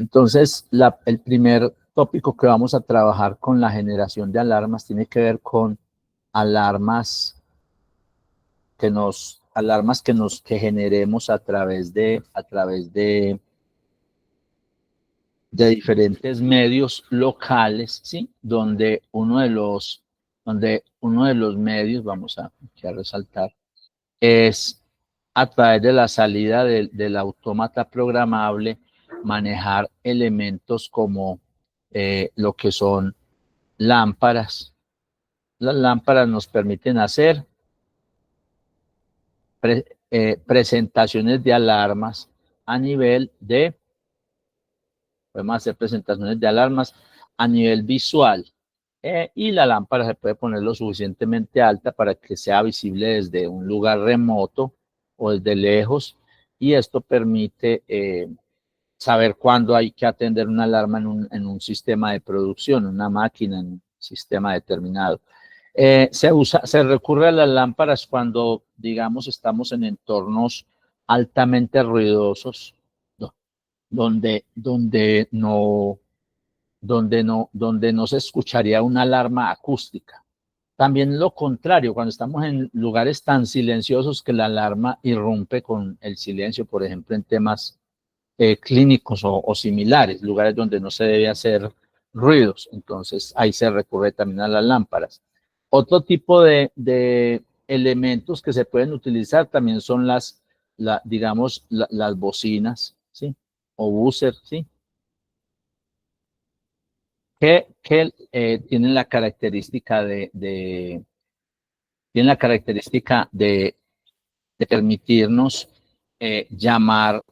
Entonces, el primer tópico que vamos a trabajar con la generación de alarmas tiene que ver con alarmas que generemos de diferentes medios locales, ¿sí? Donde uno de los medios, vamos a resaltar, es a través de la salida del autómata programable, manejar elementos como lo que son lámparas. Las lámparas nos permiten hacer presentaciones de alarmas a nivel de, podemos hacer presentaciones de alarmas a nivel visual. Y la lámpara se puede poner lo suficientemente alta para que sea visible desde un lugar remoto o desde lejos, y esto permite saber cuándo hay que atender una alarma en un sistema de producción, una máquina, en un sistema determinado. Se recurre a las lámparas cuando, digamos, estamos en entornos altamente ruidosos, donde no se escucharía una alarma acústica. También lo contrario, cuando estamos en lugares tan silenciosos que la alarma irrumpe con el silencio, por ejemplo, en temas clínicos o similares, lugares donde no se debe hacer ruidos. Entonces, ahí se recurre también a las lámparas. Otro tipo de elementos que se pueden utilizar también son las bocinas, ¿sí? O buzzer, ¿sí? Que tienen la característica de permitirnos llamar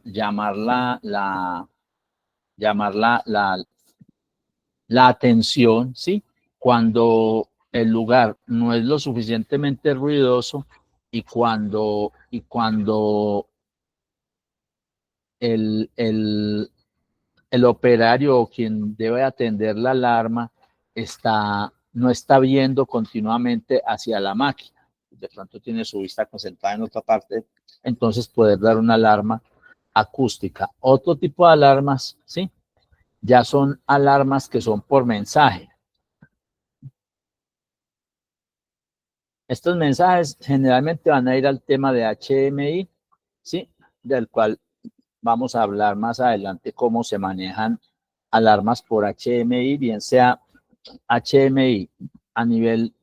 la atención, ¿sí? Cuando el lugar no es lo suficientemente ruidoso y cuando el operario o quien debe atender la alarma no está viendo continuamente hacia la máquina. De pronto tiene su vista concentrada en otra parte, entonces poder dar una alarma acústica. Otro tipo de alarmas, ¿sí? Ya son alarmas que son por mensaje. Estos mensajes generalmente van a ir al tema de HMI, ¿sí? Del cual vamos a hablar más adelante cómo se manejan alarmas por HMI, bien sea HMI a nivel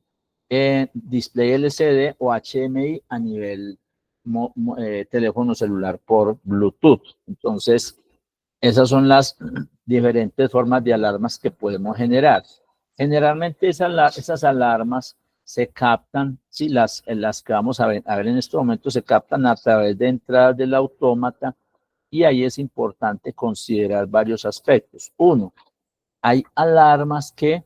display LCD o HMI a nivel teléfono celular por Bluetooth. Entonces, esas son las diferentes formas de alarmas que podemos generar. Generalmente esas alarmas se captan, sí, las que vamos a ver en este momento se captan a través de entradas del autómata, y ahí es importante considerar varios aspectos. Uno, hay alarmas que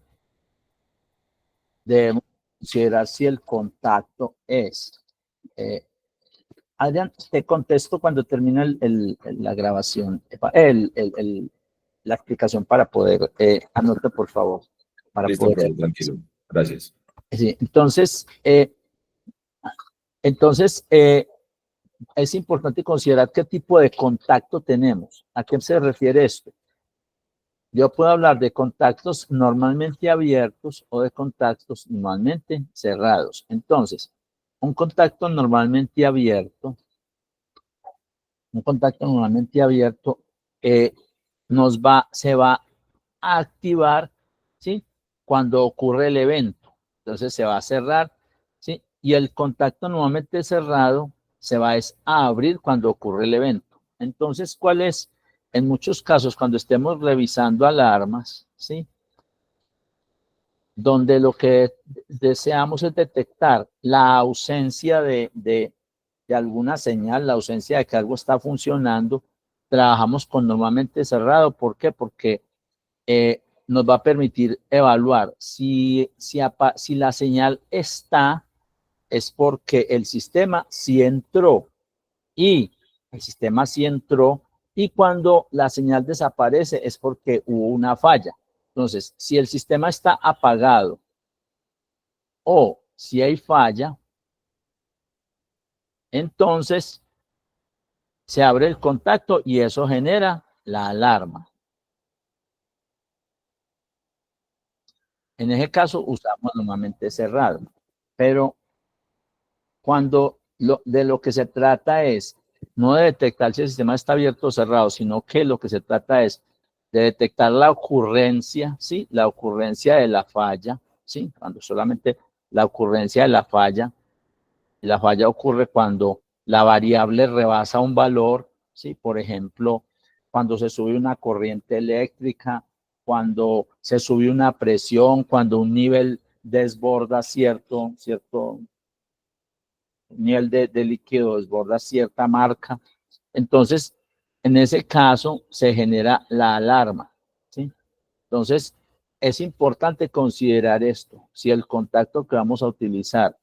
debemos considerar si el contacto es. Adrián, te contesto cuando termine la grabación, la explicación para poder, anote por favor, para Listo, poder. profe, tranquilo. Gracias. Sí, entonces, es importante considerar qué tipo de contacto tenemos. ¿A qué se refiere esto? Yo puedo hablar de contactos normalmente abiertos o de contactos normalmente cerrados. Entonces, un contacto normalmente abierto se va a activar, ¿sí? Cuando ocurre el evento. Entonces se va a cerrar, ¿sí? Y el contacto normalmente cerrado se va a abrir cuando ocurre el evento. Entonces, ¿cuál es? En muchos casos, cuando estemos revisando alarmas, ¿sí? Donde lo que deseamos es detectar la ausencia de alguna señal, la ausencia de que algo está funcionando, trabajamos con normalmente cerrado. ¿Por qué? Porque nos va a permitir evaluar si la señal está, es porque el sistema sí entró, y el sistema sí entró, y cuando la señal desaparece es porque hubo una falla. Entonces, si el sistema está apagado o si hay falla, entonces se abre el contacto y eso genera la alarma. En ese caso usamos normalmente cerrado, pero cuando de lo que se trata es no de detectar si el sistema está abierto o cerrado, sino que lo que se trata es de detectar la ocurrencia, ¿sí? La ocurrencia de la falla, ¿sí? Cuando solamente la ocurrencia de la falla ocurre cuando la variable rebasa un valor, ¿sí? Por ejemplo, cuando se sube una corriente eléctrica, cuando se sube una presión, cuando un nivel desborda cierto nivel de líquido, desborda cierta marca. Entonces, en ese caso se genera la alarma, ¿sí? Entonces, es importante considerar esto, si el contacto que vamos a utilizar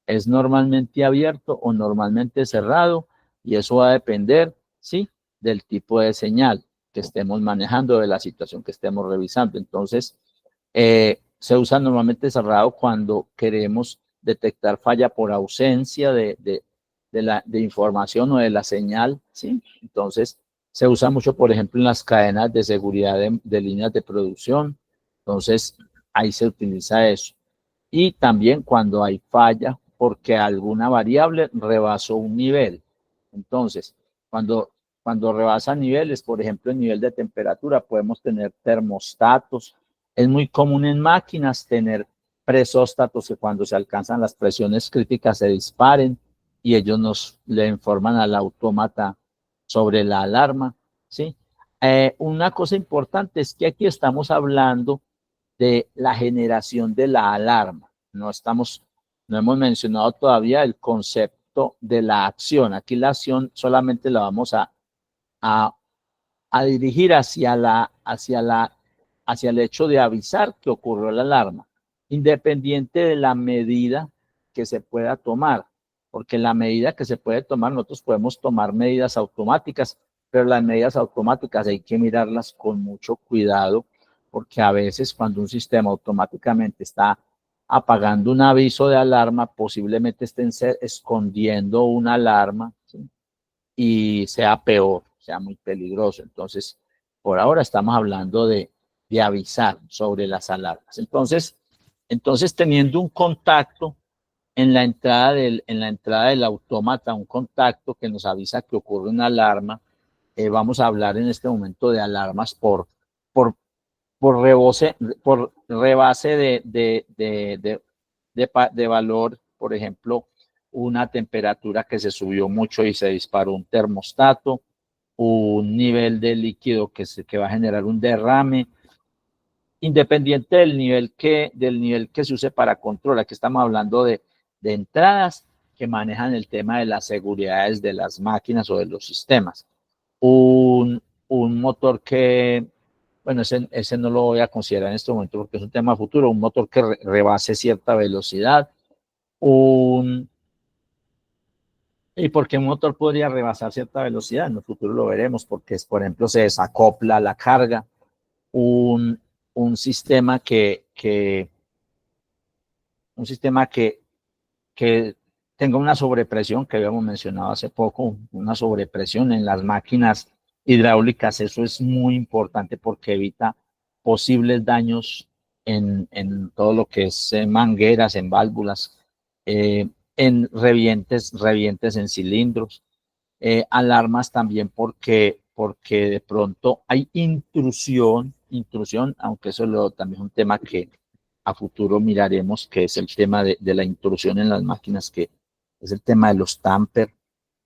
es normalmente abierto o normalmente cerrado, y eso va a depender, ¿sí? Del tipo de señal que estemos manejando, de la situación que estemos revisando. Entonces, se usa normalmente cerrado cuando queremos detectar falla por ausencia de información o de la señal, ¿sí? Entonces, se usa mucho, por ejemplo, en las cadenas de seguridad de líneas de producción. Entonces, ahí se utiliza eso. Y también cuando hay falla porque alguna variable rebasó un nivel. Entonces, cuando rebasa niveles, por ejemplo, el nivel de temperatura, podemos tener termostatos. Es muy común en máquinas tener presóstatos que cuando se alcanzan las presiones críticas se disparen y ellos le informan al autómata sobre la alarma, ¿sí? Una cosa importante es que aquí estamos hablando de la generación de la alarma. No hemos mencionado todavía el concepto de la acción. Aquí la acción solamente la vamos a, a dirigir hacia el hecho de avisar que ocurrió la alarma, independiente de la medida que se pueda tomar, porque la medida que se puede tomar, nosotros podemos tomar medidas automáticas, pero las medidas automáticas hay que mirarlas con mucho cuidado, porque a veces cuando un sistema automáticamente está apagando un aviso de alarma, posiblemente estén escondiendo una alarma, ¿sí? Y sea peor, sea muy peligroso. Entonces, por ahora estamos hablando de avisar sobre las alarmas. Entonces, teniendo un contacto en la entrada del autómata, un contacto que nos avisa que ocurre una alarma, vamos a hablar en este momento de alarmas por, por rebase de valor, por ejemplo, una temperatura que se subió mucho y se disparó un termostato, un nivel de líquido que va a generar un derrame, independiente del nivel que se use para control. Aquí estamos hablando de entradas que manejan el tema de las seguridades de las máquinas o de los sistemas. Un motor que, bueno, ese no lo voy a considerar en este momento porque es un tema futuro, un motor que rebase cierta velocidad, y porque un motor podría rebasar cierta velocidad, en el futuro lo veremos, porque por ejemplo se desacopla la carga, un, un sistema un sistema que tenga una sobrepresión, que habíamos mencionado hace poco, una sobrepresión en las máquinas hidráulicas. Eso es muy importante porque evita posibles daños en todo lo que es mangueras, en válvulas, en revientes en cilindros, alarmas también porque de pronto hay intrusión, aunque eso también es un tema que a futuro miraremos, que es el tema de la intrusión en las máquinas, que es el tema de los tamper,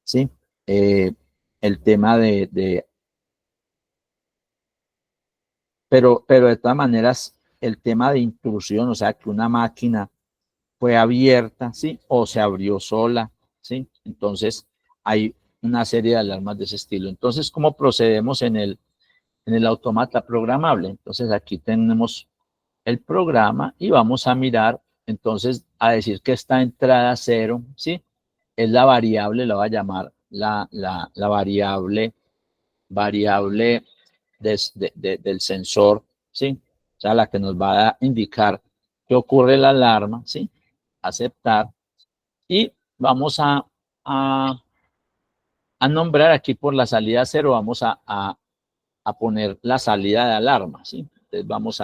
¿sí? Eh, el tema pero de todas maneras, el tema de intrusión, o sea, que una máquina fue abierta, ¿sí? O se abrió sola, ¿sí? Entonces, hay una serie de alarmas de ese estilo. Entonces, ¿cómo procedemos en el automata programable? Entonces, aquí tenemos el programa y vamos a mirar, entonces, a decir que esta entrada cero, ¿sí? Es la variable, la voy a llamar la variable del sensor, ¿sí? O sea, la que nos va a indicar que ocurre la alarma, ¿sí? Aceptar. Y vamos a, a nombrar aquí por la salida cero, vamos a poner la salida de alarma, ¿sí? Entonces vamos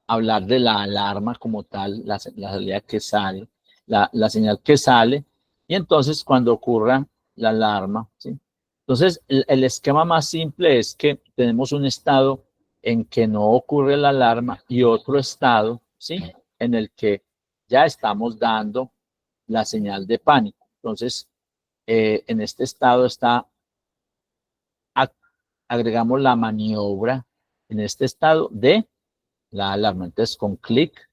hablar de la alarma como tal, la salida que sale, la señal que sale, y entonces cuando ocurra la alarma, ¿sí? Entonces, el esquema más simple es que tenemos un estado en que no ocurre la alarma y otro estado, ¿sí? En el que ya estamos dando la señal de pánico. Entonces, en este estado está, agregamos la maniobra en este estado de la alarma. Entonces, con clic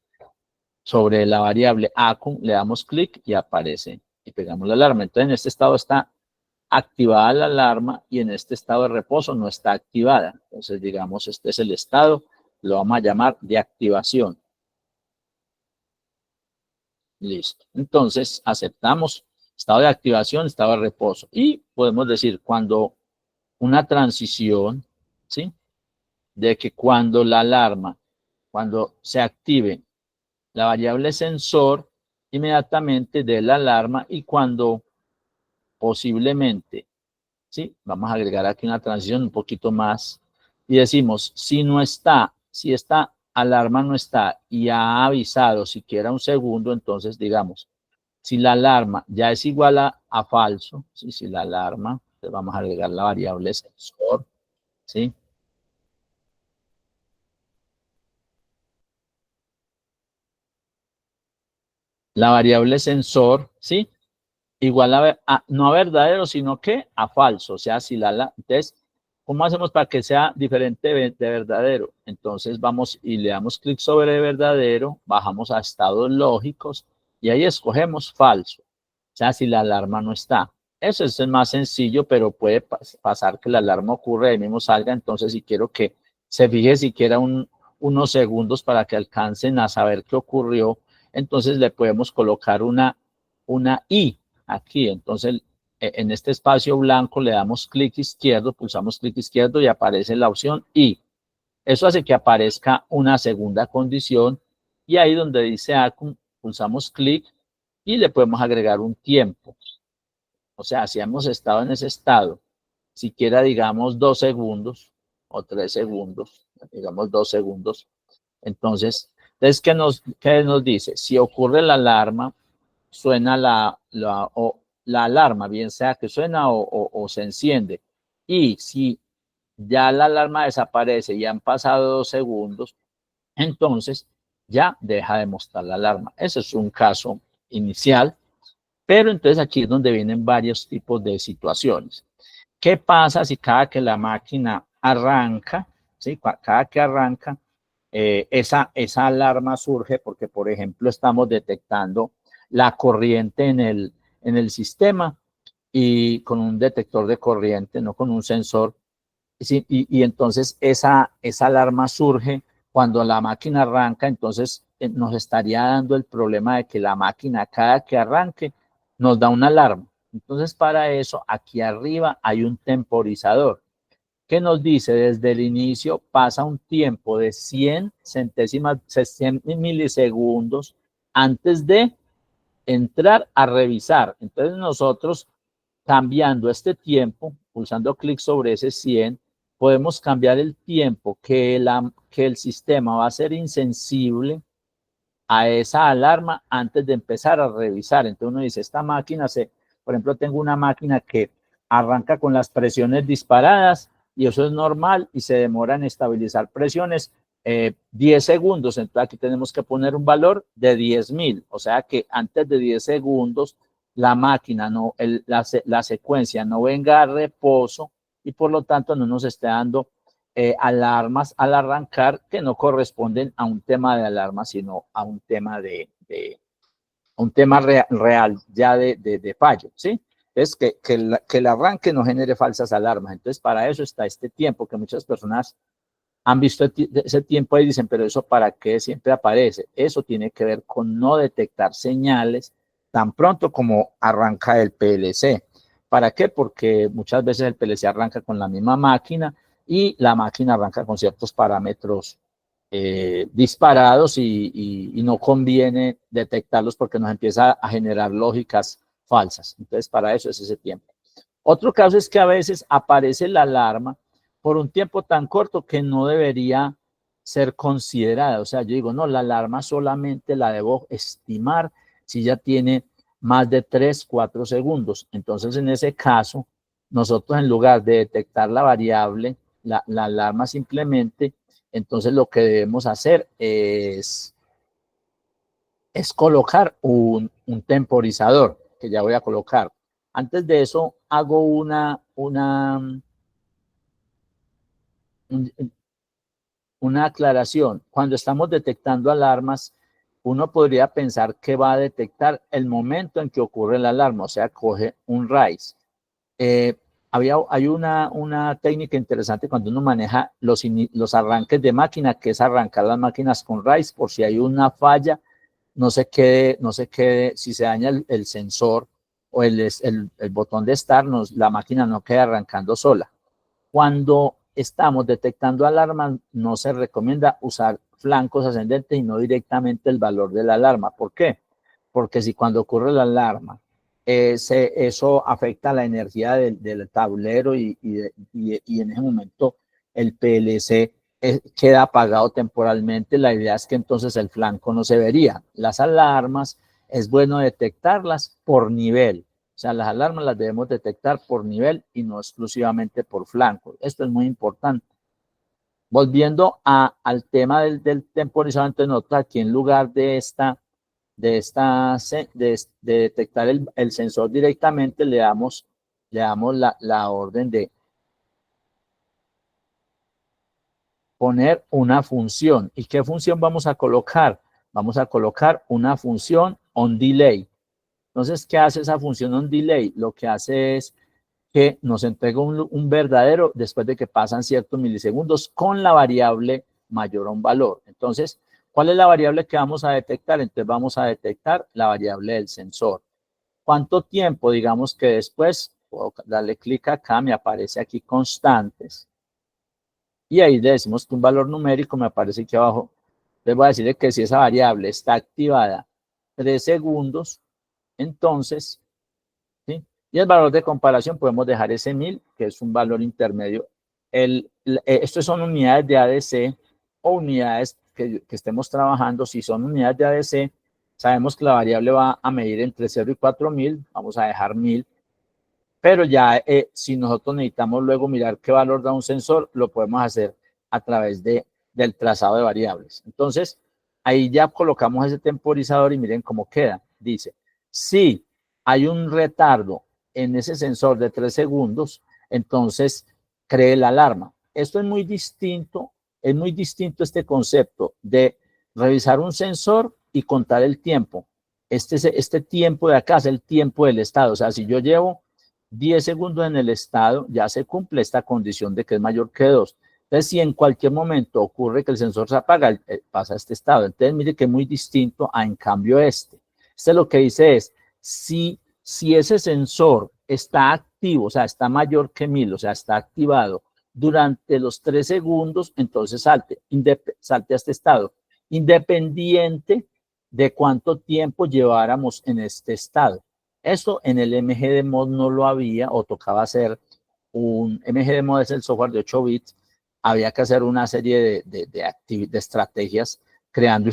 sobre la variable ACUM, le damos clic y aparece y pegamos la alarma. Entonces, en este estado está activada la alarma y en este estado de reposo no está activada. Entonces, digamos, este es el estado, lo vamos a llamar de activación. Listo. Entonces, aceptamos estado de activación, estado de reposo. Y podemos decir cuando una transición, ¿sí? De que cuando la alarma, cuando se active la variable sensor, inmediatamente dé la alarma y cuando posiblemente, ¿sí? Vamos a agregar aquí una transición un poquito más y decimos, si no está, si esta alarma no está y ha avisado siquiera un segundo, entonces digamos, si la alarma ya es igual a falso, ¿sí? Si la alarma, entonces vamos a agregar la variable sensor, ¿sí? La variable sensor, ¿sí? Igual no a verdadero, sino que a falso. O sea, si entonces, ¿cómo hacemos para que sea diferente de verdadero? Entonces vamos y le damos clic sobre verdadero, bajamos a estados lógicos y ahí escogemos falso. O sea, si la alarma no está. Eso es el más sencillo, pero puede pasar que la alarma ocurra y mismo salga. Entonces, si quiero que se fije siquiera unos segundos para que alcancen a saber qué ocurrió, entonces le podemos colocar una I aquí. Entonces, en este espacio blanco le damos clic izquierdo, pulsamos clic izquierdo y aparece la opción I. Eso hace que aparezca una segunda condición y ahí donde dice ACUM, pulsamos clic y le podemos agregar un tiempo. O sea, si hemos estado en ese estado, siquiera digamos 2 segundos o 3 segundos, digamos 2 segundos, entonces, ¿qué nos dice? Si ocurre la alarma, suena la alarma, bien sea que suena o se enciende. Y si ya la alarma desaparece y han pasado 2 segundos, entonces ya deja de mostrar la alarma. Ese es un caso inicial, pero entonces aquí es donde vienen varios tipos de situaciones. ¿Qué pasa si cada que la máquina arranca, ¿sí? Cada que arranca, esa alarma surge porque, por ejemplo, estamos detectando la corriente en el sistema y con un detector de corriente, no con un sensor. Sí, y entonces esa alarma surge cuando la máquina arranca, entonces nos estaría dando el problema de que la máquina cada que arranque nos da una alarma. Entonces para eso aquí arriba hay un temporizador que nos dice desde el inicio pasa un tiempo de 100 centésimas, 100 milisegundos antes de entrar a revisar. Entonces nosotros cambiando este tiempo, pulsando clic sobre ese 100, podemos cambiar el tiempo que el sistema va a ser insensible a esa alarma antes de empezar a revisar. Entonces uno dice, esta máquina, por ejemplo, tengo una máquina que arranca con las presiones disparadas y eso es normal y se demora en estabilizar presiones 10 segundos. Entonces aquí tenemos que poner un valor de 10.000. O sea que antes de 10 segundos la máquina, la secuencia no venga a reposo y por lo tanto no nos esté dando alarmas al arrancar que no corresponden a un tema de alarma, sino a un tema real ya de fallo, ¿sí? Es que el arranque no genere falsas alarmas. Entonces, para eso está este tiempo que muchas personas han visto ese tiempo y dicen, pero eso para qué siempre aparece. Eso tiene que ver con no detectar señales tan pronto como arranca el PLC. ¿Para qué? Porque muchas veces el PLC arranca con la misma máquina y la máquina arranca con ciertos parámetros disparados y no conviene detectarlos porque nos empieza a generar lógicas falsas. Entonces, para eso es ese tiempo. Otro caso es que a veces aparece la alarma por un tiempo tan corto que no debería ser considerada. O sea, yo digo, no, la alarma solamente la debo estimar si ya tiene más de 3, 4 segundos. Entonces, en ese caso, nosotros en lugar de detectar la variable, la alarma simplemente, entonces lo que debemos hacer es colocar un temporizador, que ya voy a colocar. Antes de eso, hago una aclaración. Cuando estamos detectando alarmas, uno podría pensar que va a detectar el momento en que ocurre la alarma, o sea, coge un RAIS. Hay una técnica interesante cuando uno maneja los arranques de máquina, que es arrancar las máquinas con RAIS por si hay una falla, no se quede, si se daña el sensor o el botón de start, la máquina no queda arrancando sola. Cuando estamos detectando alarmas, no se recomienda usar flancos ascendentes y no directamente el valor de la alarma. ¿Por qué? Porque si cuando ocurre la alarma, eso afecta la energía del tablero y en ese momento el PLC queda apagado temporalmente, la idea es que entonces el flanco no se vería. Las alarmas es bueno detectarlas por nivel. O sea, las alarmas las debemos detectar por nivel y no exclusivamente por flanco. Esto es muy importante. Volviendo al tema del temporizador, entonces nosotros aquí en lugar de detectar el sensor directamente, le damos la orden de poner una función. ¿Y qué función vamos a colocar? Vamos a colocar una función on delay. Entonces, ¿qué hace esa función on delay? Lo que hace es que nos entrega un verdadero después de que pasan ciertos milisegundos con la variable mayor a un valor. Entonces, ¿cuál es la variable que vamos a detectar? Entonces, vamos a detectar la variable del sensor. ¿Cuánto tiempo? Digamos que después, puedo darle clic acá, me aparece aquí constantes. Y ahí le decimos que un valor numérico me aparece aquí abajo. Les voy a decirle que si esa variable está activada 3 segundos, entonces, ¿sí? Y el valor de comparación podemos dejar ese 1000, que es un valor intermedio. Estos son unidades de ADC o unidades que estemos trabajando. Si son unidades de ADC, sabemos que la variable va a medir entre 0 y 4000. Vamos a dejar 1000. Pero ya si nosotros necesitamos luego mirar qué valor da un sensor, lo podemos hacer a través del trazado de variables. Entonces, ahí ya colocamos ese temporizador y miren cómo queda. Dice, si hay un retardo en ese sensor de 3 segundos, entonces cree la alarma. Esto es muy distinto este concepto de revisar un sensor y contar el tiempo. Este tiempo de acá es el tiempo del estado. O sea, si yo llevo 10 segundos en el estado, ya se cumple esta condición de que es mayor que 2. Entonces, si en cualquier momento ocurre que el sensor se apaga, pasa a este estado. Entonces, mire que es muy distinto a, en cambio, Este lo que dice es, si ese sensor está activo, o sea, está mayor que 1000, o sea, está activado durante los 3 segundos, entonces salte a este estado, independiente de cuánto tiempo lleváramos en este estado. Esto en el MGDMod no lo había, o tocaba hacer MGDMod es el software de 8 bits, había que hacer una serie de estrategias creando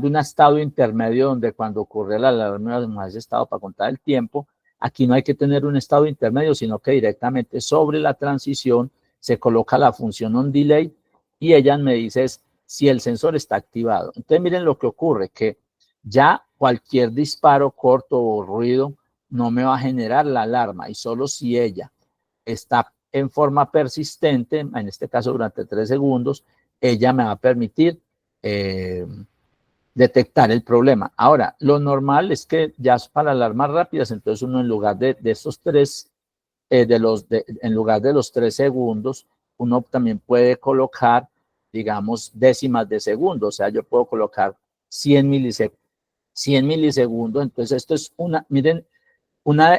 un estado intermedio donde cuando ocurre la alarma de ese estado para contar el tiempo. Aquí no hay que tener un estado intermedio, sino que directamente sobre la transición se coloca la función on delay y ella me dice si el sensor está activado. Entonces miren lo que ocurre, que ya cualquier disparo corto o ruido no me va a generar la alarma y solo si ella está en forma persistente, en este caso durante 3 segundos, ella me va a permitir detectar el problema. Ahora, lo normal es que ya para alarmas rápidas, entonces uno en lugar de estos 3, en lugar de los 3 segundos, uno también puede colocar, digamos, décimas de segundo. O sea, yo puedo colocar 100 milisegundos. 100 milisegundos, entonces esto es miren,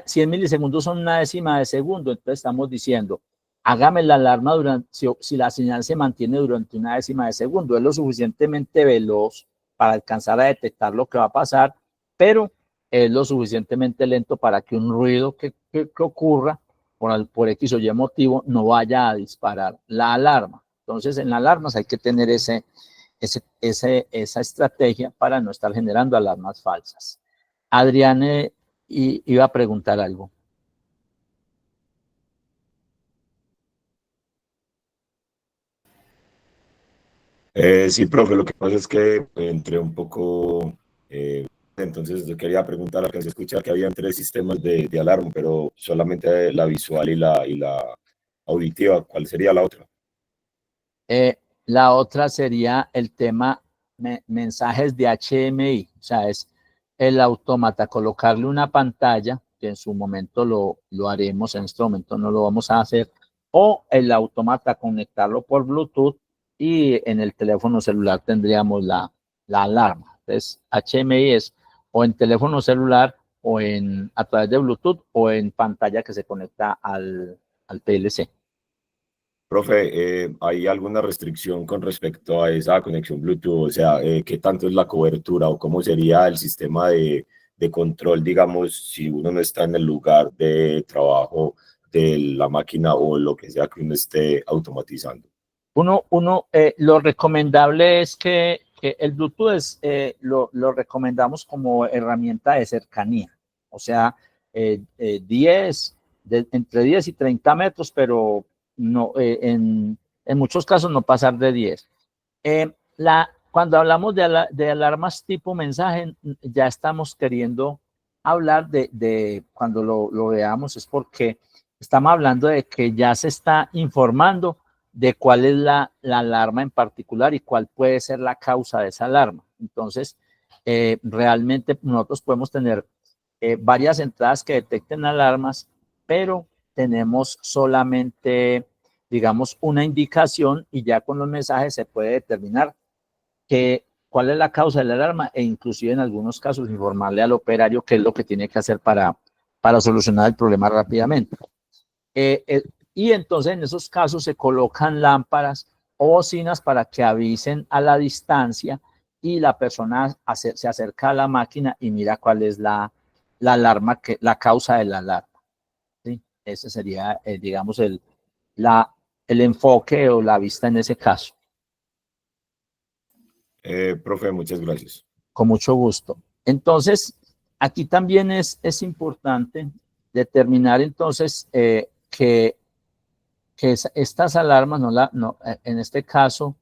100 milisegundos son una décima de segundo, entonces estamos diciendo, hágame la alarma si la señal se mantiene durante una décima de segundo, es lo suficientemente veloz para alcanzar a detectar lo que va a pasar, pero es lo suficientemente lento para que un ruido que ocurra por X o Y motivo no vaya a disparar la alarma. Entonces, en alarmas hay que tener esa estrategia para no estar generando alarmas falsas. Adriane iba a preguntar algo. Sí, profe, lo que pasa es que entré un poco, entonces yo quería preguntar, alcancé a escuchar que habían tres sistemas de alarma, pero solamente la visual y la auditiva. ¿Cuál sería la otra? La otra sería el tema mensajes de HMI, o sea, es el autómata, colocarle una pantalla, que en su momento lo haremos, en este momento no lo vamos a hacer, o el autómata conectarlo por Bluetooth y en el teléfono celular tendríamos la alarma. Entonces, HMI es o en teléfono celular o a través de Bluetooth o en pantalla que se conecta al PLC. Profe, ¿hay alguna restricción con respecto a esa conexión Bluetooth? O sea, ¿qué tanto es la cobertura o cómo sería el sistema de control, digamos, si uno no está en el lugar de trabajo de la máquina o lo que sea que uno esté automatizando? Lo recomendable es que el Bluetooth lo recomendamos como herramienta de cercanía, o sea, 10, entre 10 y 30 metros, pero no, en muchos casos no pasar de 10. Cuando hablamos de alarmas tipo mensaje, ya estamos queriendo hablar cuando lo veamos, es porque estamos hablando de que ya se está informando de cuál es la alarma en particular y cuál puede ser la causa de esa alarma. Entonces, realmente nosotros podemos tener varias entradas que detecten alarmas, pero tenemos solamente, digamos, una indicación y ya con los mensajes se puede determinar cuál es la causa de la alarma e inclusive en algunos casos informarle al operario qué es lo que tiene que hacer para solucionar el problema rápidamente. Y entonces en esos casos se colocan lámparas o bocinas para que avisen a la distancia y la persona se acerca a la máquina y mira cuál es la alarma, la causa de la alarma. ¿Sí? Ese sería, digamos, el enfoque o la vista en ese caso. Profe, muchas gracias. Con mucho gusto. Entonces, aquí también es importante determinar entonces que estas alarmas, en este caso,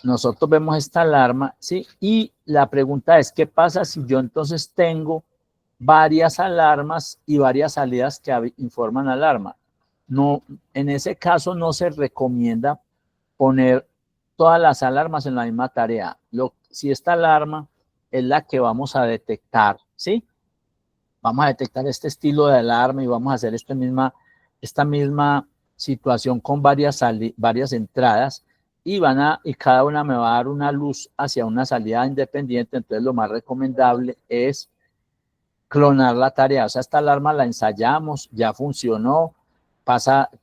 nosotros vemos esta alarma, ¿sí? Y la pregunta es, ¿qué pasa si yo entonces tengo varias alarmas y varias salidas que informan alarma? No, en ese caso no se recomienda poner todas las alarmas en la misma tarea. Si esta alarma es la que vamos a detectar, ¿sí? Vamos a detectar este estilo de alarma y vamos a hacer esta misma situación con varias entradas y cada una me va a dar una luz hacia una salida independiente. Entonces lo más recomendable es clonar la tarea. O sea, esta alarma la ensayamos, ya funcionó,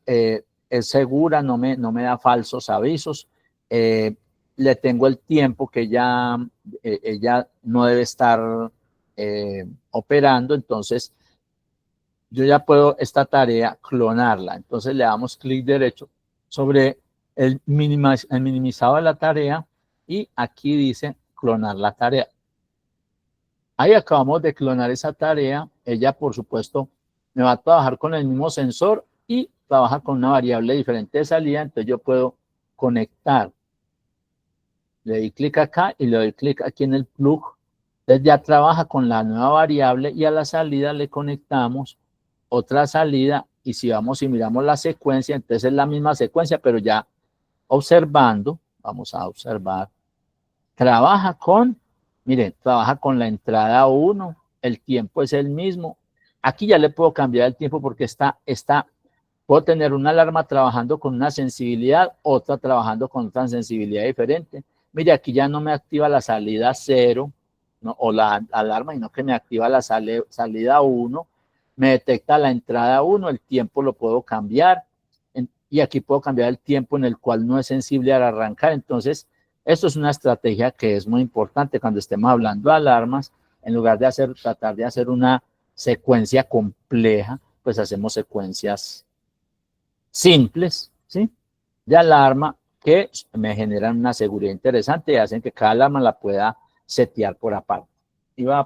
es segura, no me da falsos avisos. Le tengo el tiempo que ella no debe estar operando, entonces yo ya puedo esta tarea clonarla. Entonces le damos clic derecho sobre el minimizado de la tarea y aquí dice clonar la tarea. Ahí acabamos de clonar esa tarea. Ella, por supuesto, me va a trabajar con el mismo sensor y trabaja con una variable diferente de salida. Entonces yo puedo conectar. Le doy clic acá y le doy clic aquí en el plug. Entonces ya trabaja con la nueva variable y a la salida le conectamos otra salida y si vamos y miramos la secuencia, entonces es la misma secuencia, pero ya observando, vamos a observar, trabaja con la entrada 1, el tiempo es el mismo. Aquí ya le puedo cambiar el tiempo porque puedo tener una alarma trabajando con una sensibilidad, otra trabajando con otra sensibilidad diferente. Mire, aquí ya no me activa la salida 0, ¿no? O la alarma, sino que me activa la salida 1, me detecta la entrada 1, el tiempo lo puedo cambiar, y aquí puedo cambiar el tiempo en el cual no es sensible al arrancar. Entonces, esto es una estrategia que es muy importante cuando estemos hablando de alarmas. En lugar de tratar de hacer una secuencia compleja, pues hacemos secuencias simples, ¿sí? De alarma que me generan una seguridad interesante y hacen que cada alarma la pueda setear por aparte. Y va